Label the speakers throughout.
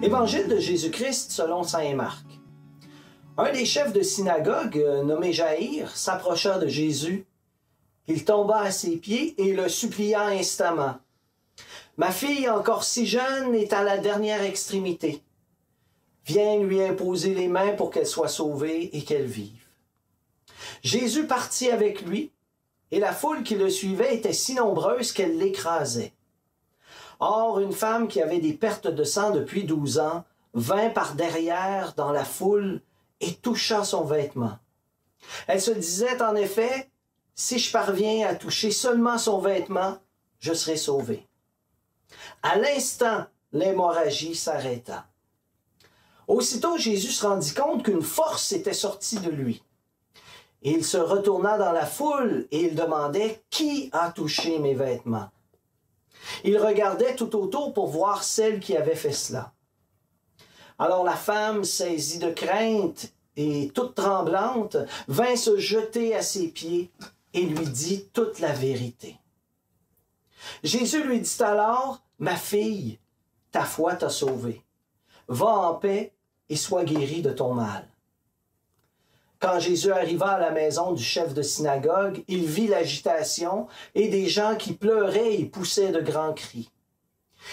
Speaker 1: Évangile de Jésus-Christ selon saint Marc. Un des chefs de synagogue, nommé Jaïr, s'approcha de Jésus. Il tomba à ses pieds et le supplia instamment. « Ma fille, encore si jeune, est à la dernière extrémité. Viens lui imposer les mains pour qu'elle soit sauvée et qu'elle vive. » Jésus partit avec lui, et la foule qui le suivait était si nombreuse qu'elle l'écrasait. Or, une femme qui avait des pertes de sang depuis 12 ans vint par derrière dans la foule et toucha son vêtement. Elle se disait en effet, « Si je parviens à toucher seulement son vêtement, je serai sauvée. » À l'instant, l'hémorragie s'arrêta. Aussitôt, Jésus se rendit compte qu'une force était sortie de lui. Il se retourna dans la foule et il demandait « Qui a touché mes vêtements ?» Il regardait tout autour pour voir celle qui avait fait cela. Alors la femme, saisie de crainte et toute tremblante, vint se jeter à ses pieds et lui dit toute la vérité. Jésus lui dit alors, « Ma fille, ta foi t'a sauvée. Va en paix et sois guérie de ton mal. » Quand Jésus arriva à la maison du chef de synagogue, il vit l'agitation et des gens qui pleuraient et poussaient de grands cris.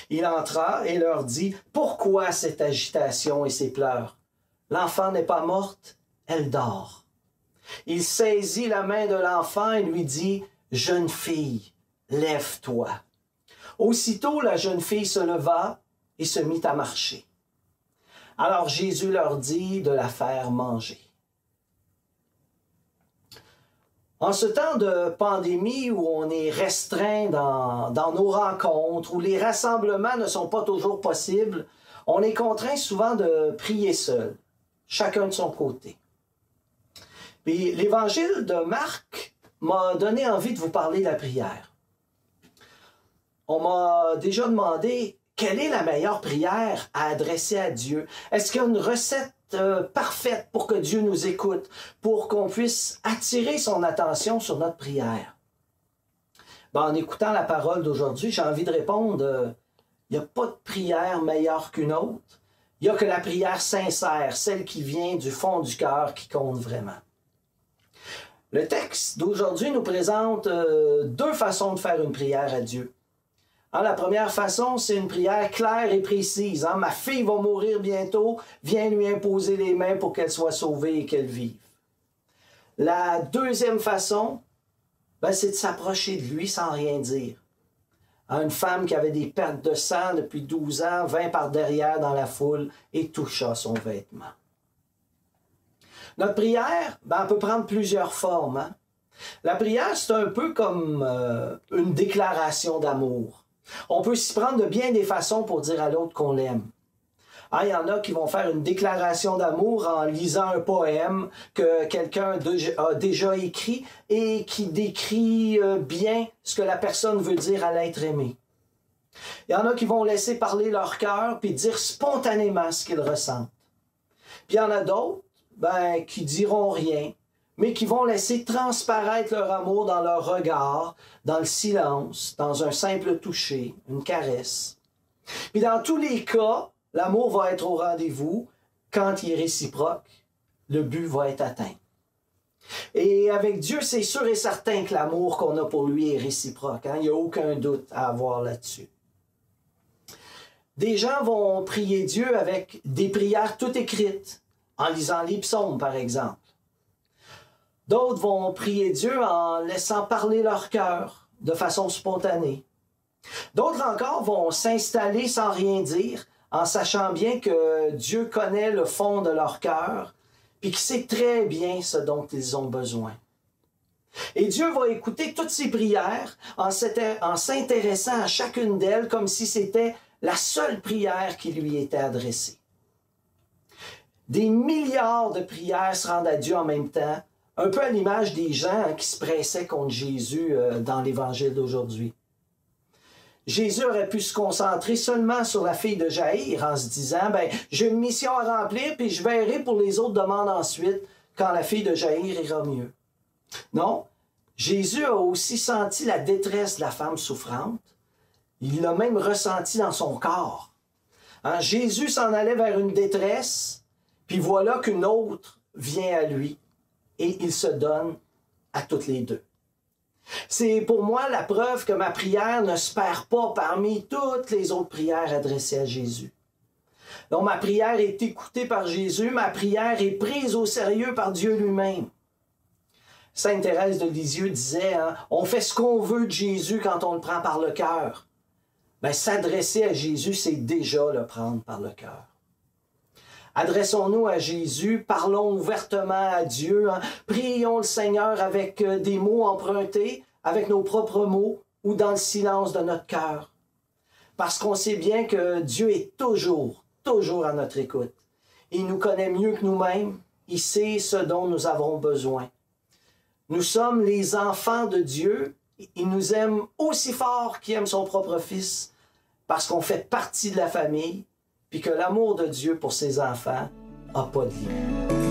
Speaker 1: Il entra et leur dit, « Pourquoi cette agitation et ces pleurs? L'enfant n'est pas morte, elle dort. » Il saisit la main de l'enfant et lui dit, « Jeune fille, lève-toi. » Aussitôt, la jeune fille se leva et se mit à marcher. Alors Jésus leur dit de la faire manger. En ce temps de pandémie où on est restreint dans nos rencontres, où les rassemblements ne sont pas toujours possibles, on est contraint souvent de prier seul, chacun de son côté. Puis l'évangile de Marc m'a donné envie de vous parler de la prière. On m'a déjà demandé quelle est la meilleure prière à adresser à Dieu. Est-ce qu'il y a une recette parfaite pour que Dieu nous écoute, pour qu'on puisse attirer son attention sur notre prière? En écoutant la parole d'aujourd'hui, j'ai envie de répondre, il n'y a pas de prière meilleure qu'une autre. Il n'y a que la prière sincère, celle qui vient du fond du cœur, qui compte vraiment. Le texte d'aujourd'hui nous présente deux façons de faire une prière à Dieu. La première façon, c'est une prière claire et précise. Ma fille va mourir bientôt, viens lui imposer les mains pour qu'elle soit sauvée et qu'elle vive. La deuxième façon, c'est de s'approcher de lui sans rien dire. Une femme qui avait des pertes de sang depuis 12 ans vint par derrière dans la foule et toucha son vêtement. Notre prière, elle peut prendre plusieurs formes. La prière, c'est un peu comme une déclaration d'amour. On peut s'y prendre de bien des façons pour dire à l'autre qu'on l'aime. Il y en a qui vont faire une déclaration d'amour en lisant un poème que quelqu'un a déjà écrit et qui décrit bien ce que la personne veut dire à l'être aimé. Il y en a qui vont laisser parler leur cœur puis dire spontanément ce qu'ils ressentent. Puis il y en a d'autres qui diront rien, mais qui vont laisser transparaître leur amour dans leur regard, dans le silence, dans un simple toucher, une caresse. Puis dans tous les cas, l'amour va être au rendez-vous. Quand il est réciproque, le but va être atteint. Et avec Dieu, c'est sûr et certain que l'amour qu'on a pour lui est réciproque. Il n'y a aucun doute à avoir là-dessus. Des gens vont prier Dieu avec des prières toutes écrites, en lisant les psaumes par exemple. D'autres vont prier Dieu en laissant parler leur cœur de façon spontanée. D'autres encore vont s'installer sans rien dire, en sachant bien que Dieu connaît le fond de leur cœur, puis qu'il sait très bien ce dont ils ont besoin. Et Dieu va écouter toutes ces prières en s'intéressant à chacune d'elles comme si c'était la seule prière qui lui était adressée. Des milliards de prières se rendent à Dieu en même temps, un peu à l'image des gens qui se pressaient contre Jésus dans l'évangile d'aujourd'hui. Jésus aurait pu se concentrer seulement sur la fille de Jaïr en se disant « J'ai une mission à remplir, puis je verrai pour les autres demandes ensuite, quand la fille de Jaïr ira mieux. » Non, Jésus a aussi senti la détresse de la femme souffrante. Il l'a même ressenti dans son corps. Hein, Jésus s'en allait vers une détresse, puis voilà qu'une autre vient à lui et il se donne à toutes les deux. C'est pour moi la preuve que ma prière ne se perd pas parmi toutes les autres prières adressées à Jésus. Donc ma prière est écoutée par Jésus, ma prière est prise au sérieux par Dieu lui-même. Sainte Thérèse de Lisieux disait, hein, on fait ce qu'on veut de Jésus quand on le prend par le cœur. Ben, s'adresser à Jésus, c'est déjà le prendre par le cœur. Adressons-nous à Jésus, parlons ouvertement à Dieu, hein, prions le Seigneur avec des mots empruntés, avec nos propres mots ou dans le silence de notre cœur. Parce qu'on sait bien que Dieu est toujours à notre écoute. Il nous connaît mieux que nous-mêmes, il sait ce dont nous avons besoin. Nous sommes les enfants de Dieu, il nous aime aussi fort qu'il aime son propre Fils, parce qu'on fait partie de la famille, puis que l'amour de Dieu pour ses enfants n'a pas de limite.